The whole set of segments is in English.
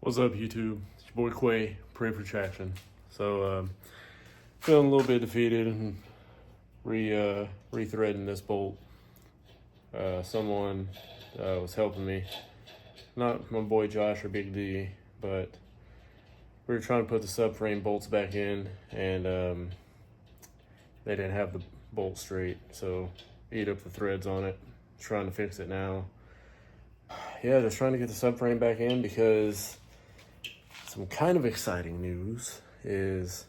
What's up, YouTube? It's your boy Quay, Pray for Traction. So, feeling a little bit defeated and rethreading this bolt. Someone was helping me, not my boy Josh or Big D, but we were trying to put the subframe bolts back in, and they didn't have the bolt straight, so ate up the threads on it. Trying to fix it now. Yeah, just trying to get the subframe back in, because some kind of exciting news is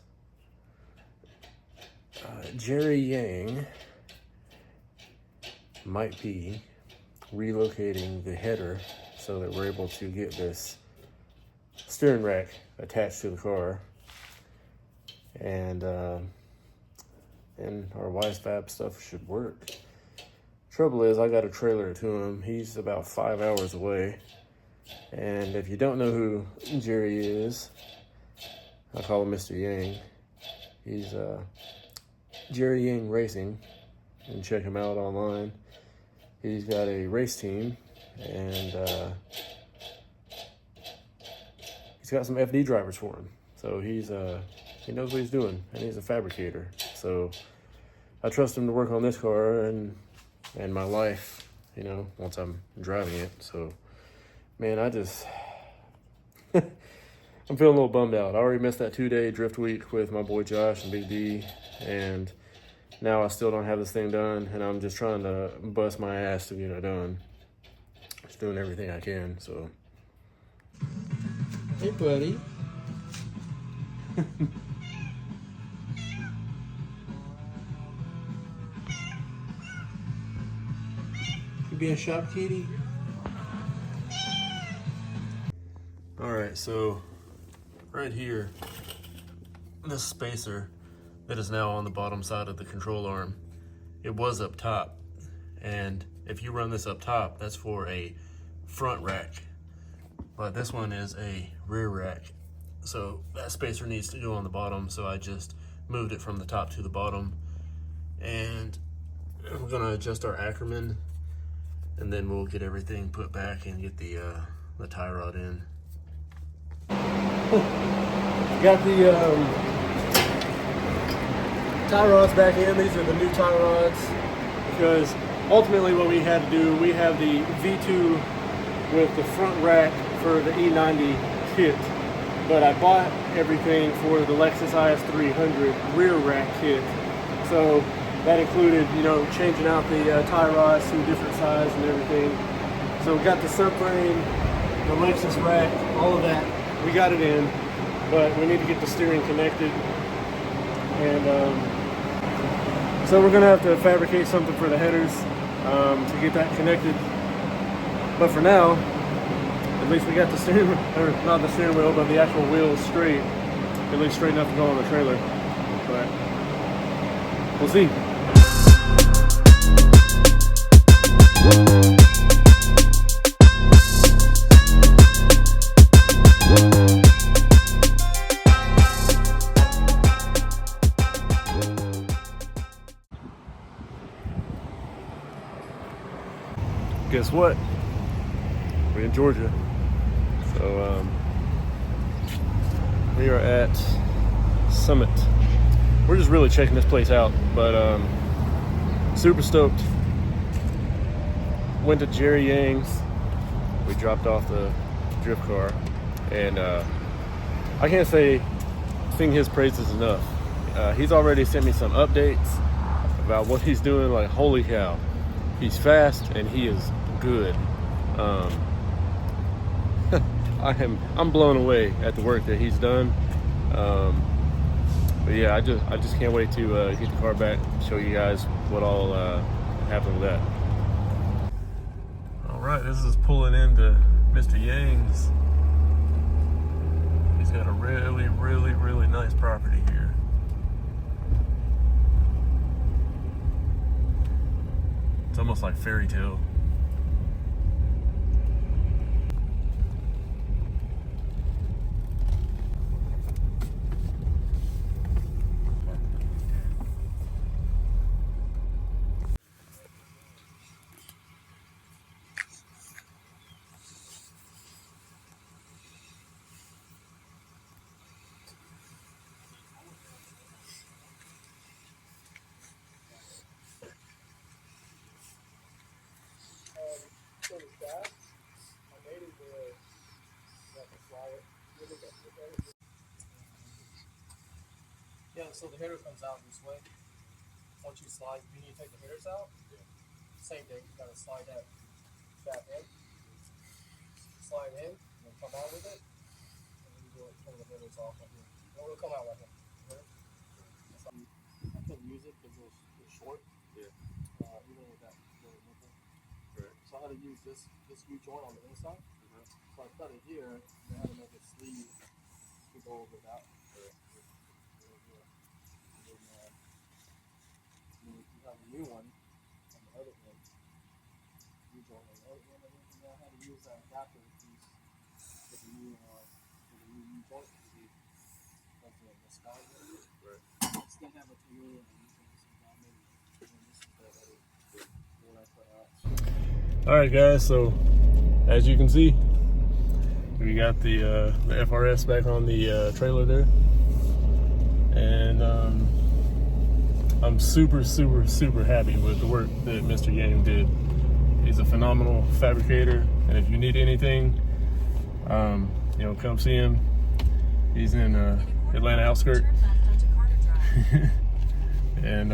Jerry Yang might be relocating the header so that we're able to get this steering rack attached to the car, and our wisefab stuff should work. Trouble is, I got a trailer to him. He's about 5 hours away. And if you don't know who Jerry is, I call him Mr. Yang. He's Jerry Yang Racing. You can check him out online. He's got a race team, and he's got some FD drivers for him. So he knows what he's doing, and he's a fabricator. So I trust him to work on this car and my life, you know, once I'm driving it. So, man, I'm feeling a little bummed out. I already missed that 2-day drift week with my boy Josh and Big D, and now I still don't have this thing done, and I'm just trying to bust my ass to get it done. Just doing everything I can, so. Hey, buddy. You being shop kitty? All right, so right here, this spacer that is now on the bottom side of the control arm, it was up top. And if you run this up top, that's for a front rack. But this one is a rear rack. So that spacer needs to go on the bottom, so I just moved it from the top to the bottom. And we're gonna adjust our Ackerman, and then we'll get everything put back and get the tie rod in. Got the tie rods back in. These are the new tie rods, because ultimately what we had to do, we have the V2 with the front rack for the E90 kit, but I bought everything for the Lexus IS300 rear rack kit. So that included, you know, changing out the tie rods to a different size and everything. So we got the subframe, the Lexus rack, all of that. We got it in, but we need to get the steering connected. And so we're gonna have to fabricate something for the headers to get that connected. But for now, at least we got the steering, or not the steering wheel, but the actual wheels straight, at least straight enough to go on the trailer. But we'll see. Guess what? We're in Georgia. So we are at Summit. We're just really checking this place out, but super stoked. Went to Jerry Yang's. We dropped off the drift car, and I can't sing his praises enough. He's already sent me some updates about what he's doing. Like, holy cow, he's fast and he is good. I'm blown away at the work that he's done. But yeah, I just can't wait to get the car back, show you guys what all happened with that. All right, this is pulling into Mr. Yang's. He's got a really, really, really nice property here. It's almost like fairy tale. so the header comes out this way. Once you slide, you need to take the headers out. Same thing, you gotta slide that in. Slide in, and then come out with it. And then you do it, turn the headers off right here. No, it'll come out right here. I couldn't use it because it's short. Yeah. Even with that little nipple. Right. So I had to use this U-joint on the inside. So I cut it here, and I had to make a sleeve to go over that. Right. And then, you have a new one on the other end. U-joint on the other end, and then I had to use that adapter piece with the new U-joint to see like the sky. Right. Still have a Toyota and this is what I put out. All right, guys. So as you can see, we got the FRS back on the trailer there, and I'm super happy with the work that Mr. Yang did. He's a phenomenal fabricator, and if you need anything, you know, come see him. He's in Atlanta outskirt, and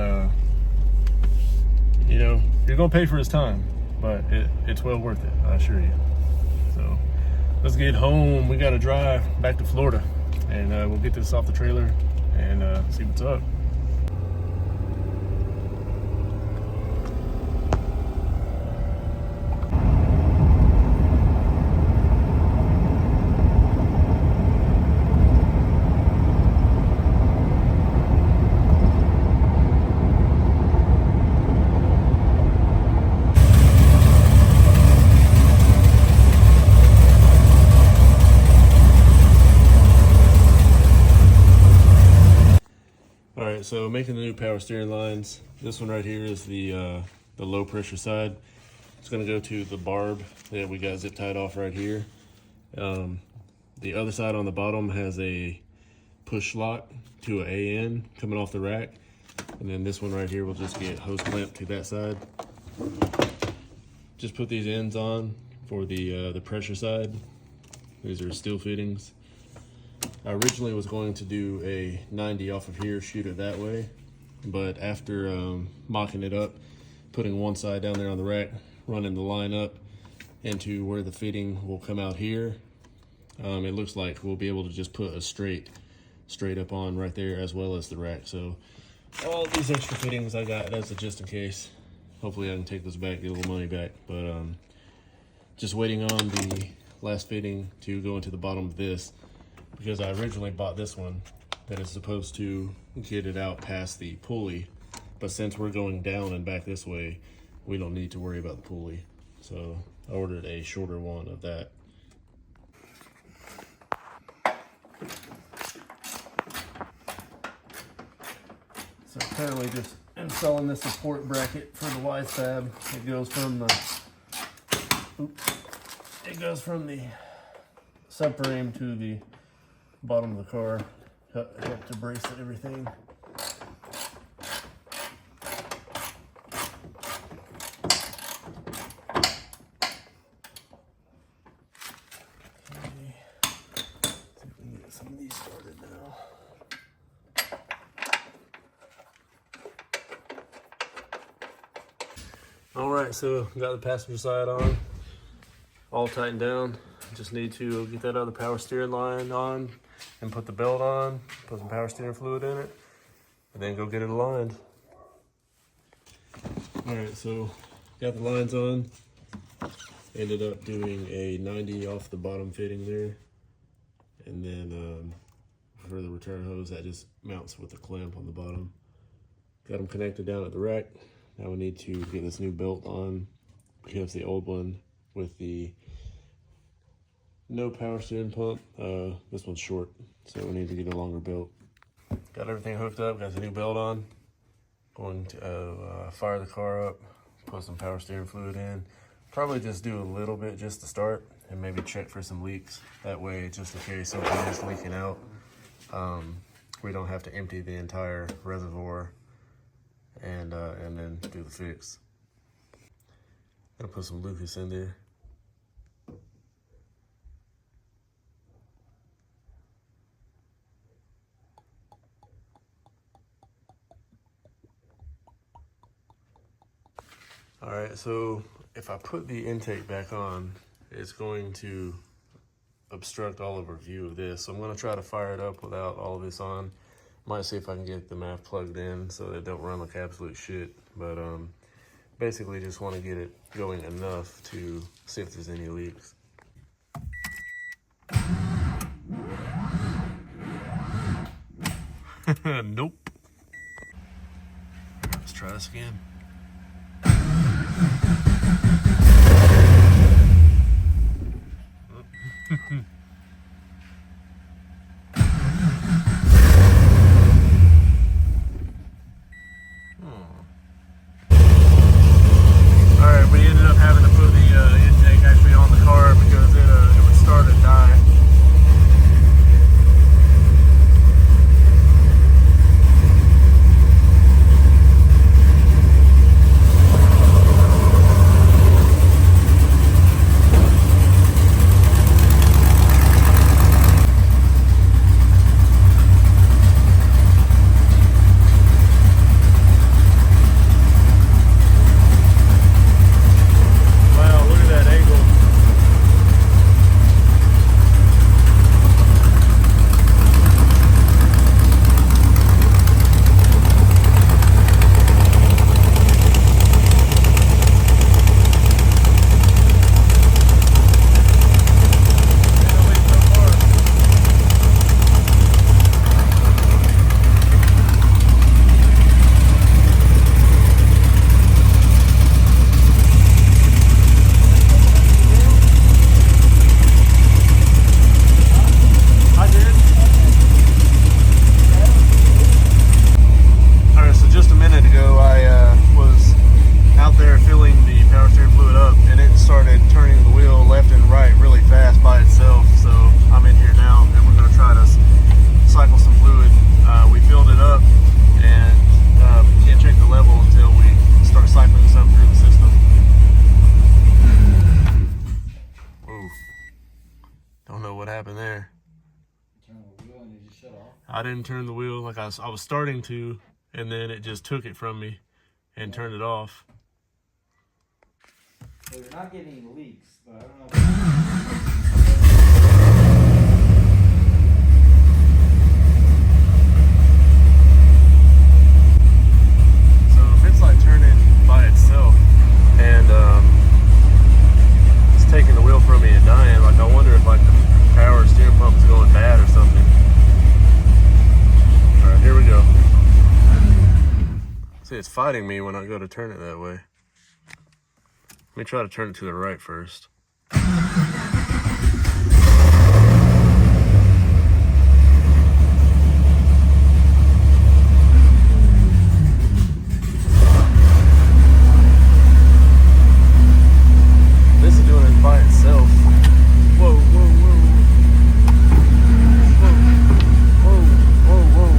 you know, you're gonna pay for his time, but it's well worth it, I assure you. So let's get home. We gotta drive back to Florida, and we'll get this off the trailer and see what's up. Alright, so making the new power steering lines. This one right here is the low pressure side. It's going to go to the barb that we got zip tied off right here. The other side on the bottom has a push lock to an AN coming off the rack. And then this one right here will just get hose clamped to that side. Just put these ends on for the pressure side. These are steel fittings. I originally was going to do a 90 off of here, shoot it that way, but after mocking it up, putting one side down there on the rack, running the line up into where the fitting will come out here, it looks like we'll be able to just put a straight up on right there, as well as the rack. So all these extra fittings I got, that's just in case. Hopefully I can take this back, get a little money back, but just waiting on the last fitting to go into the bottom of this, because I originally bought this one that is supposed to get it out past the pulley, but since we're going down and back this way, we don't need to worry about the pulley. So I ordered a shorter one of that. So apparently just installing the support bracket for the wisefab. It goes from the subframe to the bottom of the car. Help to brace everything. Okay. See if we can get some of these started now. All right, so got the passenger side on, all tightened down. Just need to get that other power steering line on and put the belt on, put some power steering fluid in it, and then go get it aligned. All right, so got the lines on. Ended up doing a 90 off the bottom fitting there. And then for the return hose, that just mounts with the clamp on the bottom. Got them connected down at the rack. Now we need to get this new belt on, because the old one with the no power steering pump, this one's short, so we need to get a longer belt. Got everything hooked up, got the new belt on. Going to fire the car up, put some power steering fluid in. Probably just do a little bit just to start, and maybe check for some leaks. That way, just in case something is leaking out, we don't have to empty the entire reservoir and then do the fix. Gonna put some Lucas in there. All right, so if I put the intake back on, it's going to obstruct all of our view of this. So I'm gonna try to fire it up without all of this on. Might see if I can get the MAF plugged in so that it don't run like absolute shit. But basically just want to get it going enough to see if there's any leaks. Nope. Let's try this again. Alright, we ended up having to put the intake actually on the car because it would start and die. I didn't turn the wheel like I was starting to, and then it just took it from me and turned it off. So you're not getting any leaks, but I don't know. So if it's like turning by itself and it's taking the wheel from me and dying, like I wonder if like the power steering pump is going bad or something. All right, here we go. See, it's fighting me when I go to turn it that way. Let me try to turn it to the right first. This is doing it by itself. Whoa, whoa, whoa. Whoa, whoa, whoa, whoa.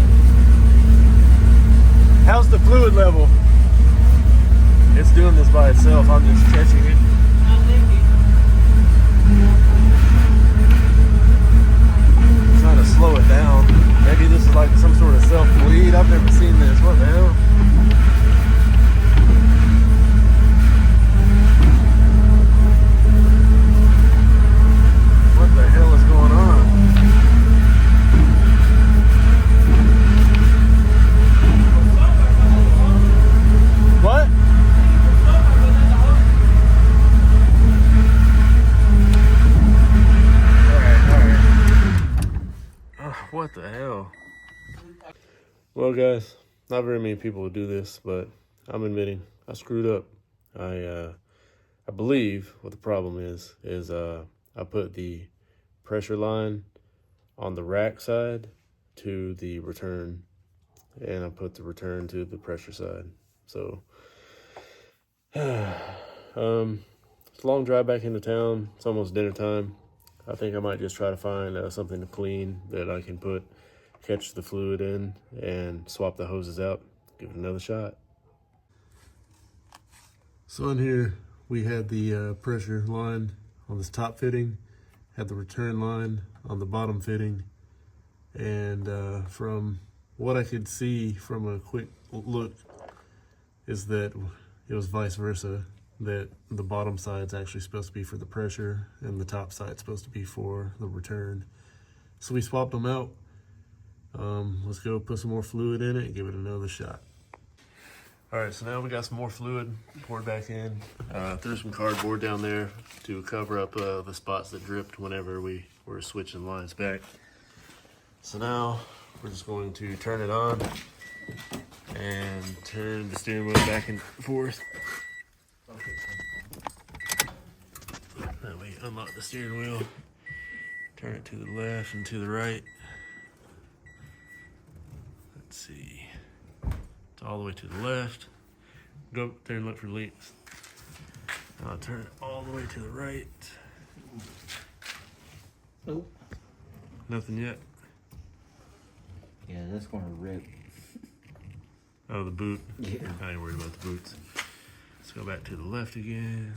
How's the fluid level? It's doing this by itself. I'm just catching it. I'm trying to slow it down. Maybe this is like some sort of self-bleed. I've never seen this. What the hell? What the hell is going on? What? What the hell? Well, guys, not very many people would do this, but I'm admitting I screwed up. I believe what the problem is I put the pressure line on the rack side to the return, and I put the return to the pressure side. So, it's a long drive back into town. It's almost dinner time. I think I might just try to find something to clean that I can catch the fluid in and swap the hoses out, give it another shot. So in here, we had the pressure line on this top fitting, had the return line on the bottom fitting, and from what I could see from a quick look is that it was vice versa, that the bottom side's actually supposed to be for the pressure and the top side's supposed to be for the return. So we swapped them out. Let's go put some more fluid in it and give it another shot. All right, so now we got some more fluid poured back in. Threw some cardboard down there to cover up the spots that dripped whenever we were switching lines back. So now we're just going to turn it on and turn the steering wheel back and forth. That way, unlock the steering wheel, turn it to the left and to the right. Let's see. All the way to the left. Go up there and look for leaks. I'll turn it all the way to the right. Oh. Nothing yet. Yeah, that's gonna rip. Oh, the boot. Yeah. I ain't worried about the boots. Let's go back to the left again.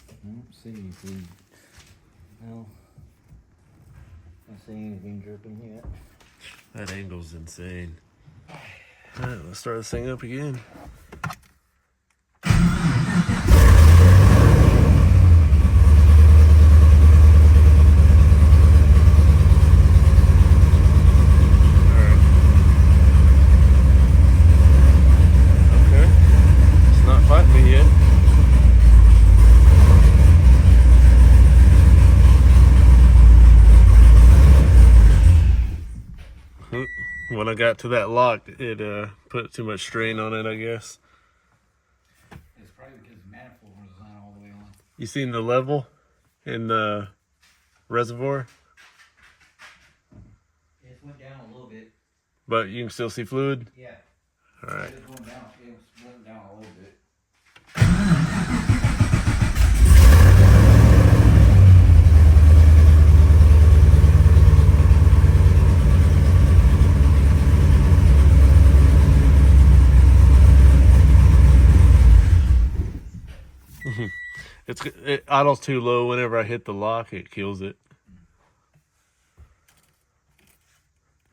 I don't see anything. No. I don't see anything dripping yet. That angle's insane. All right, let's start this thing up again. When I got to that lock, it put too much strain on it, I guess. It's probably because the manifold was not all the way on. You seen the level in the reservoir? It went down a little bit. But you can still see fluid? Yeah. All right. It went down a little bit. It idles too low. Whenever I hit the lock, it kills it.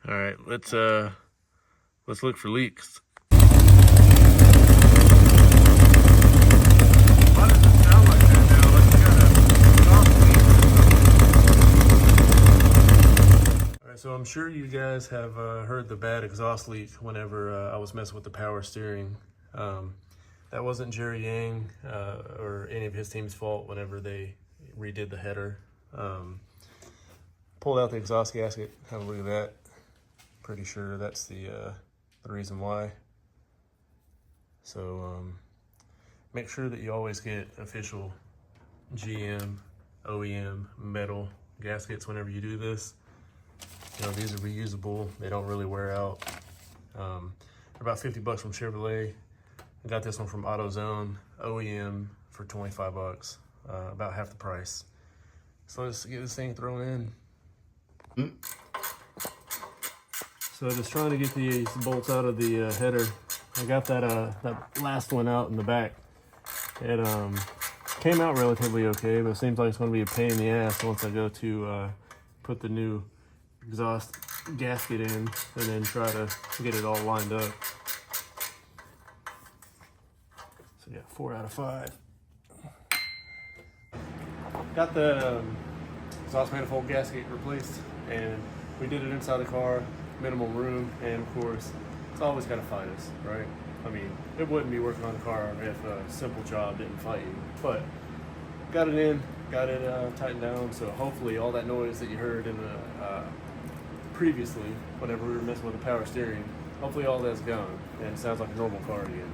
All right, let's look for leaks. Why does it sound like that now? Like we got an exhaust leak. All right, so I'm sure you guys have heard the bad exhaust leak whenever I was messing with the power steering. That wasn't Jerry Yang or any of his team's fault whenever they redid the header. Pulled out the exhaust gasket, have a look at that. Pretty sure that's the reason why. So make sure that you always get official GM, OEM, metal gaskets whenever you do this. You know, these are reusable, they don't really wear out. They're about 50 bucks from Chevrolet. I got this one from AutoZone, OEM for 25 bucks, about half the price. So let's get this thing thrown in. So just trying to get these bolts out of the header. I got that last one out in the back. It came out relatively okay, but it seems like it's going to be a pain in the ass once I go to put the new exhaust gasket in and then try to get it all lined up. So yeah, 4 out of 5. Got the exhaust manifold gasket replaced, and we did it inside the car, minimal room, and of course, it's always got to fight us, right? I mean, it wouldn't be working on the car if a simple job didn't fight you. But got it in, got it tightened down, so hopefully all that noise that you heard in the previously, whenever we were messing with the power steering, hopefully all that's gone, and it sounds like a normal car again.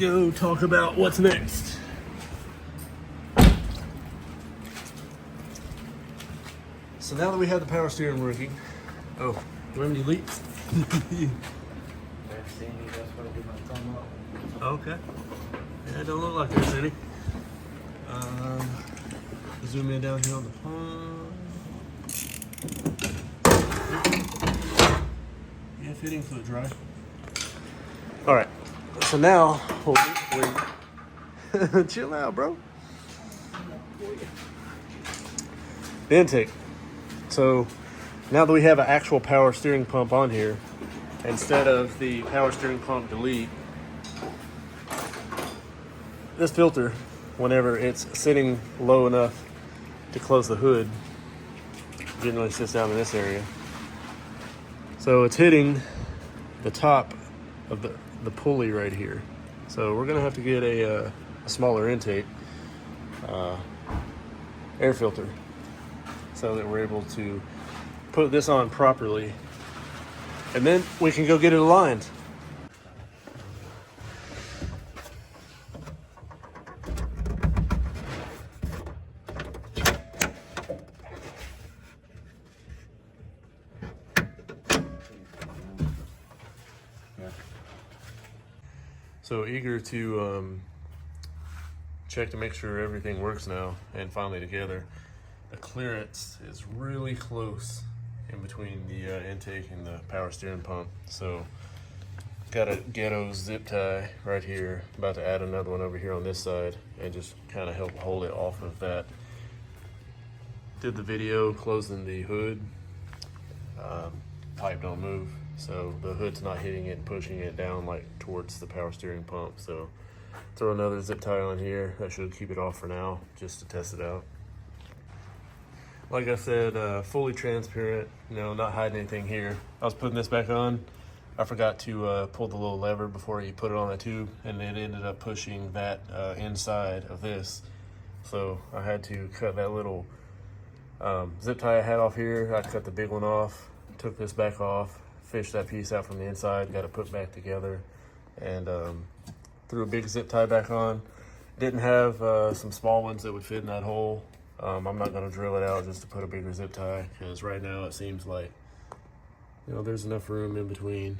go talk about what's next. So now that we have the power steering working, oh, do you have any leaks? Okay. Yeah, it don't look like there's any. Zoom in down here on the pond. Yeah, fitting fluid dry. All right. So now, wait. Chill out, bro. The intake. So now that we have an actual power steering pump on here, instead of the power steering pump delete, this filter, whenever it's sitting low enough to close the hood, generally sits down in this area. So it's hitting the top of the pulley right here. So we're gonna have to get a smaller intake air filter so that we're able to put this on properly, and then we can go get it aligned. So eager to check to make sure everything works now and finally together. The clearance is really close in between the intake and the power steering pump. So got a ghetto zip tie right here. About to add another one over here on this side and just kind of help hold it off of that. Did the video closing the hood. Pipe don't move, so the hood's not hitting it and pushing it down like towards the power steering pump. So throw another zip tie on here. That should keep it off for now, just to test it out. Like I said, fully transparent, you know, not hiding anything here. I was putting this back on. I forgot to pull the little lever before you put it on the tube, and it ended up pushing that inside of this. So I had to cut that little zip tie I had off here. I cut the big one off, took this back off, fished that piece out from the inside, got it put back together, and threw a big zip tie back on. Didn't have some small ones that would fit in that hole. I'm not gonna drill it out just to put a bigger zip tie, because right now it seems like, you know, there's enough room in between.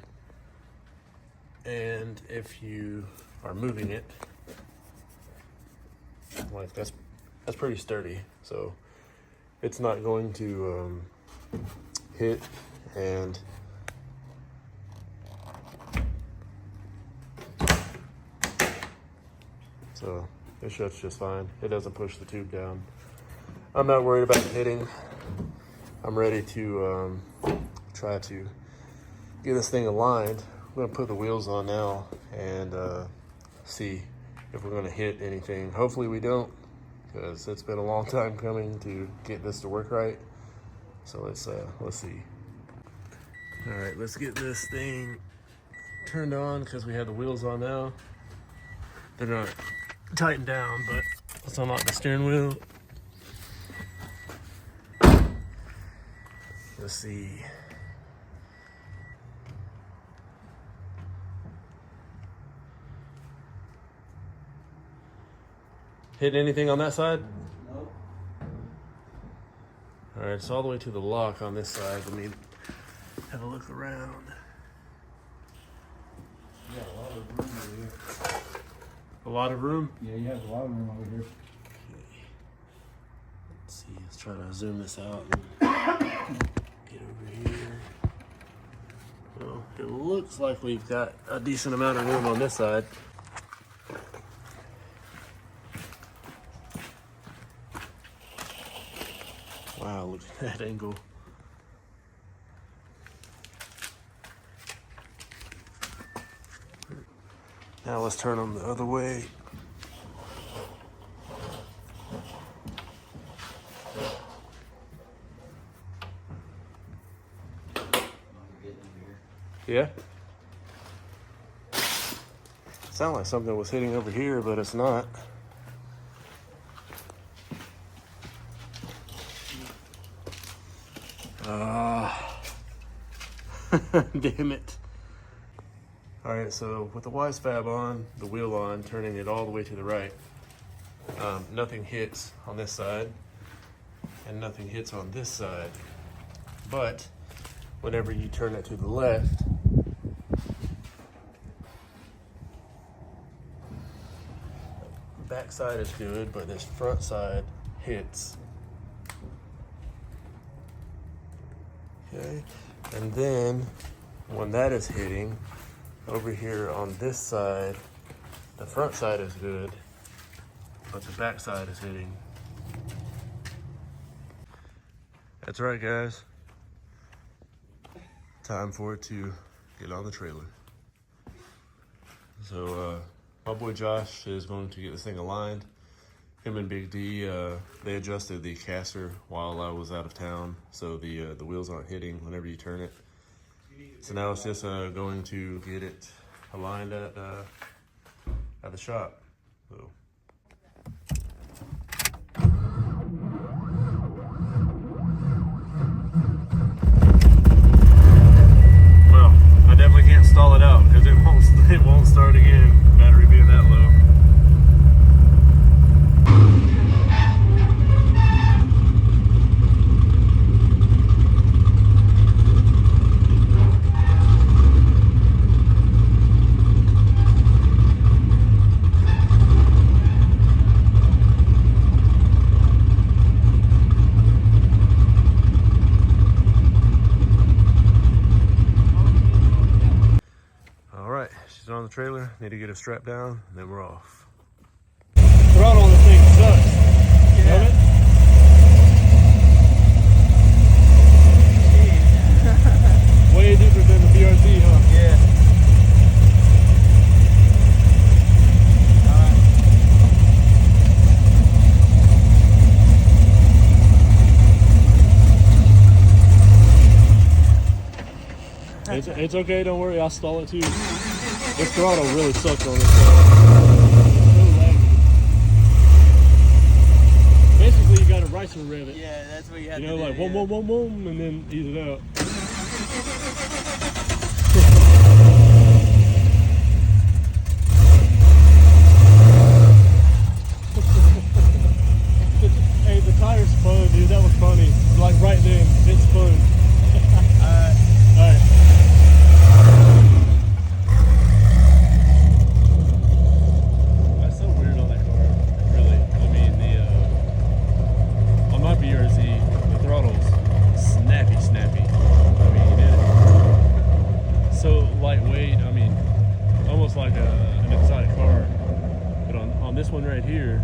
And if you are moving it, like that's pretty sturdy, so it's not going to hit, and so it shuts just fine. It doesn't push the tube down. I'm not worried about hitting. I'm ready to try to get this thing aligned. I'm gonna put the wheels on now and see if we're gonna hit anything. Hopefully we don't, because it's been a long time coming to get this to work right. So let's see. All right, let's get this thing turned on, because we have the wheels on now. They're not tightened down, but let's unlock the steering wheel. Let's see. Hit anything on that side? Nope. All right, it's all the way to the lock on this side. Let me have a look around. You got a lot of room over here. A lot of room? Yeah, you have a lot of room over here. Okay. Let's see, let's try to zoom this out and get over here. Well, it looks like we've got a decent amount of room on this side. Wow, look at that angle. Now let's turn them the other way. Yeah? Sound like something was hitting over here, but it's not. Damn it. All right, so with the wisefab on, the wheel on, turning it all the way to the right, nothing hits on this side and nothing hits on this side. But whenever you turn it to the left, back side is good, but this front side hits. Okay, and then when that is hitting, over here on this side, the front side is good, but the back side is hitting. That's right, guys. Time for it to get on the trailer. So my boy Josh is going to get this thing aligned. Him and Big D, they adjusted the caster while I was out of town, so the wheels aren't hitting whenever you turn it. So now it's just going to get it aligned at the shop. So. Well, I definitely can't stall it out because it won't start again. Battery being that low. On the trailer, need to get it strapped down, and then we're off. Throttle on the thing sucks. Yeah. Way different than the BRT, huh? Yeah. It's okay, don't worry, I'll stall it too. This throttle really sucks on this side. So laggy. Basically, you gotta rice and rev it. Yeah, that's what you have to do. You know, like boom, boom, boom, boom, and then ease it out. Hey, the tires spun, dude. That was funny. Like right then, it spun. All right. That's so weird on that car, really. I mean, on my BRZ, the throttle's snappy. I mean, it's so lightweight. I mean, almost like an exotic car. But on this one right here,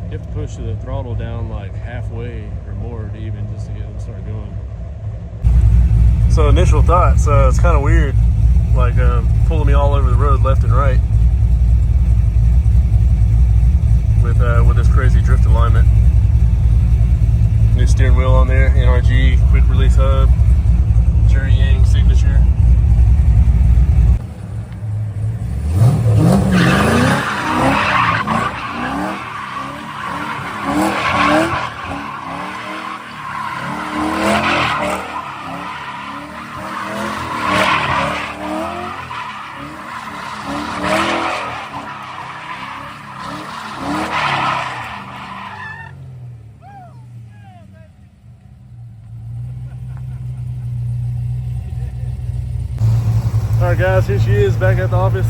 you have to push the throttle down like halfway or more to even just to get them to start going. So initial thoughts, it's kind of weird, like pulling me all over the road left and right with this crazy drift alignment. New steering wheel on there, NRG, quick release hub, Jerry Yang signature. Alright guys, here she is back at the office.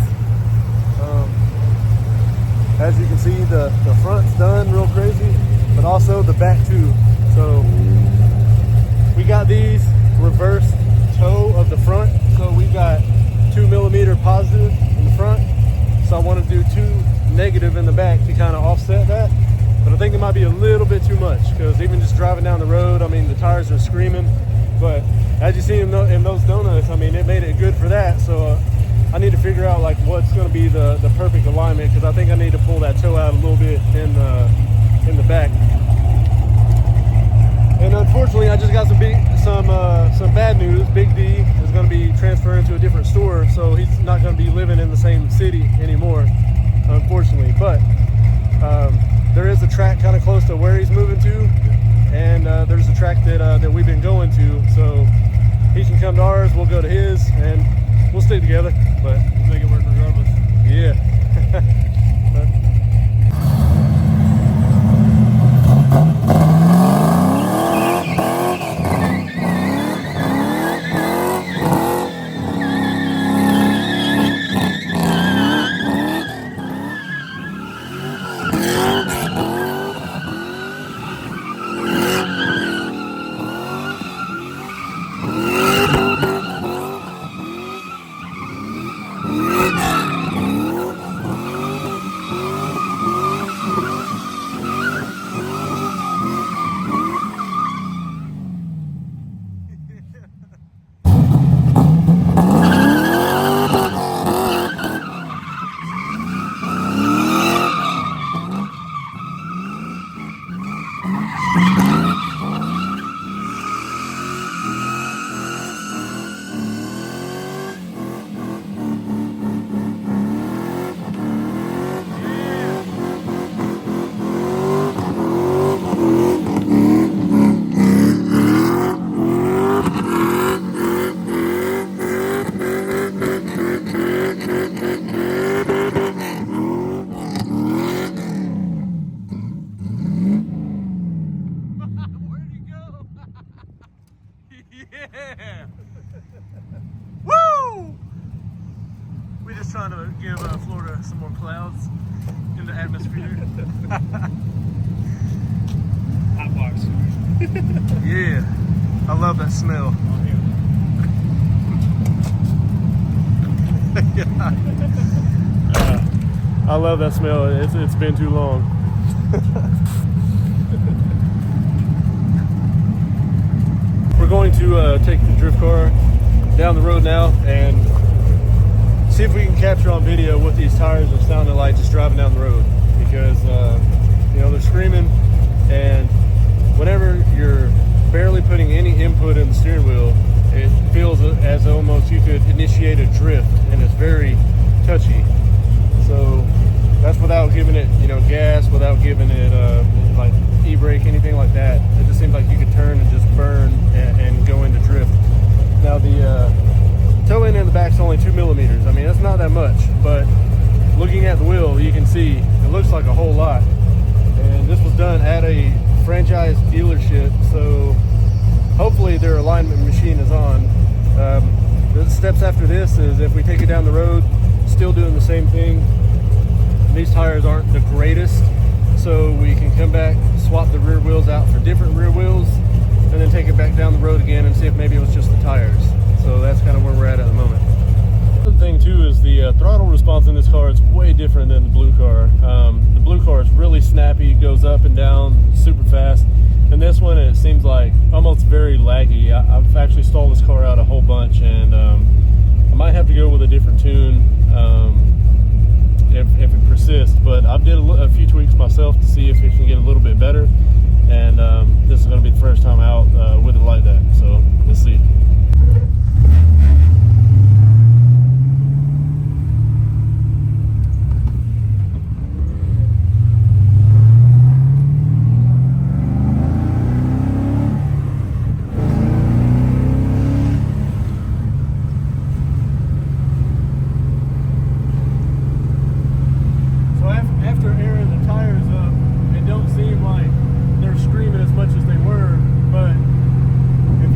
As you can see, the front's done real crazy, but also the back too. So we got these reverse toe of the front. So we got 2 millimeter positive in the front. So I want to do 2 negative in the back to kind of offset that. But I think it might be a little bit too much because even just driving down the road, I mean, the tires are screaming. But as you see in those donuts, I mean, it made it good for that. So I need to figure out like what's going to be the perfect alignment, because I think I need to pull that toe out a little bit in the back. And unfortunately, I just got some bad news. Big D is going to be transferring to a different store, so he's not going to be living in the same city anymore, unfortunately. But there is a track kind of close to where he's moving to, and there's a track that we've been going to, so he can come to ours, we'll go to his, and we'll stick together, but we'll make it work regardless. Yeah. Yeah! Woo! We're just trying to give Florida some more clouds in the atmosphere. Hot box. Yeah, I love that smell. I love that smell. It's been too long. We're going to take the drift car down the road now and see if we can capture on video what these tires are sounding like just driving down the road, because you know, they're screaming, and whenever you're barely putting any input in the steering wheel, it feels as almost you could initiate a drift, and it's very touchy. So that's without giving it, you know, gas, without giving it like e-brake, anything like that. It just seems like you could turn and just burn and go into drift. Now the toe end in the back's only 2 millimeters. I mean, that's not that much, but looking at the wheel, you can see it looks like a whole lot. And this was done at a franchise dealership, so hopefully their alignment machine is on. The steps after this is if we take it down the road, still doing the same thing. These tires aren't the greatest, so we can come back, swap the rear wheels out for different rear wheels, and then take it back down the road again and see if maybe it was just the tires. So that's kind of where we're at the moment. Another thing too is the throttle response in this car is way different than the blue car. The blue car is really snappy, goes up and down super fast, and this one it seems like almost very laggy. I've actually stalled this car out a whole bunch, and I might have to go with a different tune if it persists, but I've did a few tweaks myself to see if it can get a little bit better, and this is going to be the first time out with it like that, so let's see. If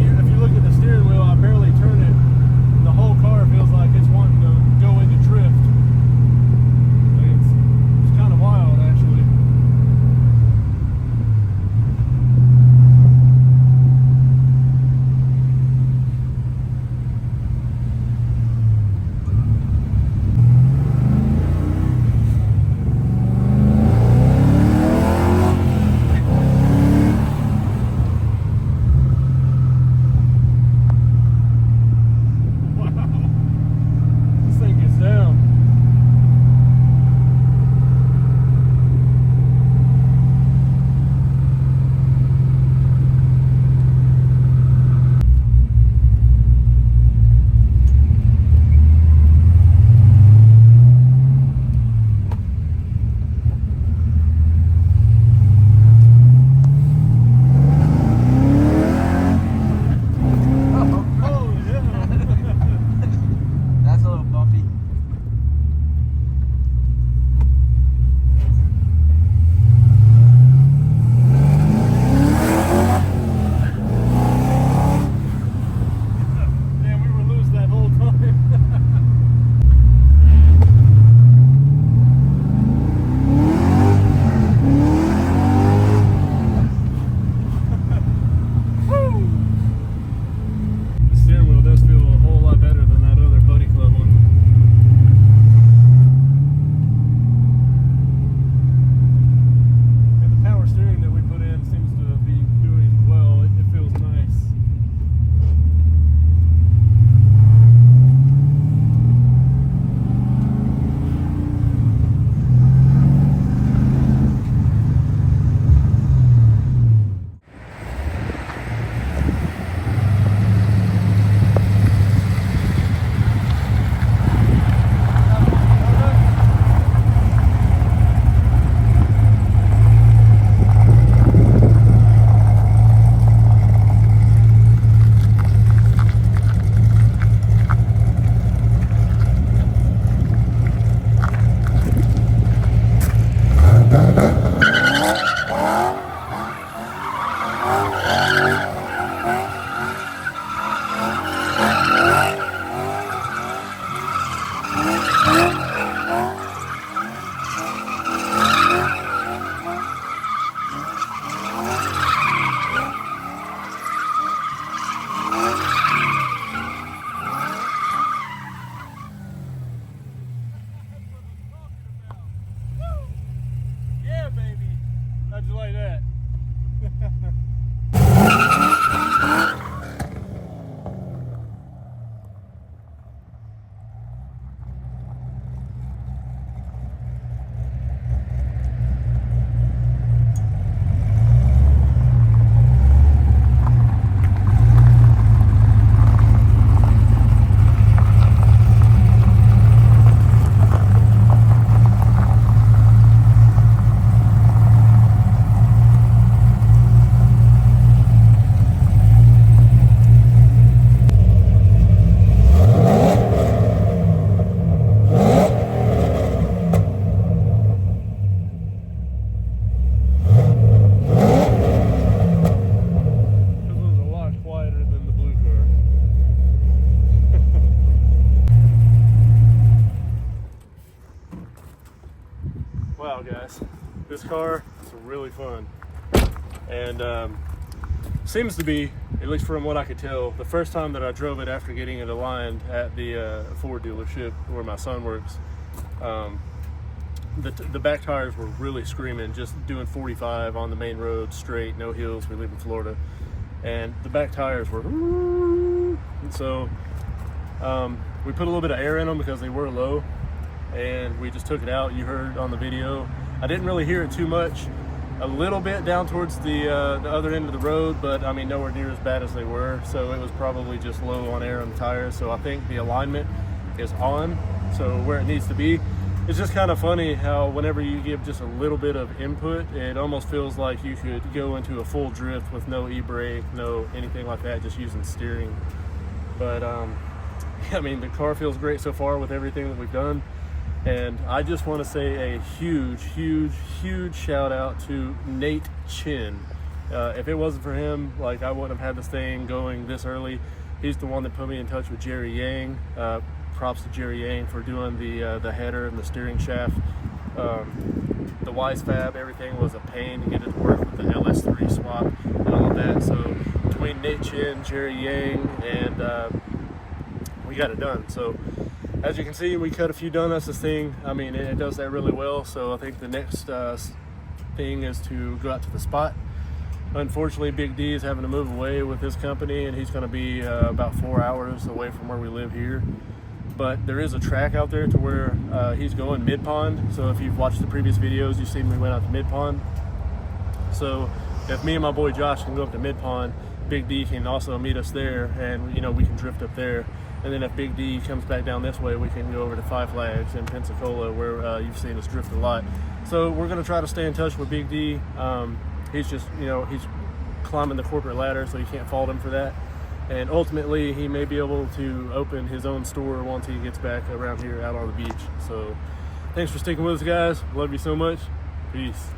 car. It's really fun. And seems to be, at least from what I could tell, the first time that I drove it after getting it aligned at the Ford dealership where my son works, the back tires were really screaming, just doing 45 on the main road, straight, no hills. We live in Florida. And the back tires were, and so we put a little bit of air in them because they were low, and we just took it out. You heard on the video. I didn't really hear it too much. A little bit down towards the other end of the road, but I mean nowhere near as bad as they were. So it was probably just low on air on the tires. So I think the alignment is on, so where it needs to be. It's just kind of funny how whenever you give just a little bit of input, it almost feels like you could go into a full drift with no e-brake, no anything like that, just using steering. But I mean, the car feels great so far with everything that we've done. And I just want to say a huge, huge, huge shout out to Nate Chen. If it wasn't for him, like, I wouldn't have had this thing going this early. He's the one that put me in touch with Jerry Yang. Props to Jerry Yang for doing the header and the steering shaft. The wisefab, everything was a pain to get it to work with the LS3 swap and all of that. So between Nate Chen, Jerry Yang, and we got it done. So as you can see, we cut a few donuts. This thing, I mean, it does that really well. So I think the next thing is to go out to the spot. Unfortunately, Big D is having to move away with his company, and he's going to be about 4 hours away from where we live here. But there is a track out there to where he's going mid-pond. So if you've watched the previous videos, you've seen we went out to mid-pond. So if me and my boy Josh can go up to mid-pond, Big D can also meet us there, and you know, we can drift up there. And then if Big D comes back down this way, we can go over to Five Flags in Pensacola, where you've seen us drift a lot. So we're going to try to stay in touch with Big D. He's just, you know, he's climbing the corporate ladder, so you can't fault him for that. And ultimately, he may be able to open his own store once he gets back around here out on the beach. So thanks for sticking with us, guys. Love you so much. Peace.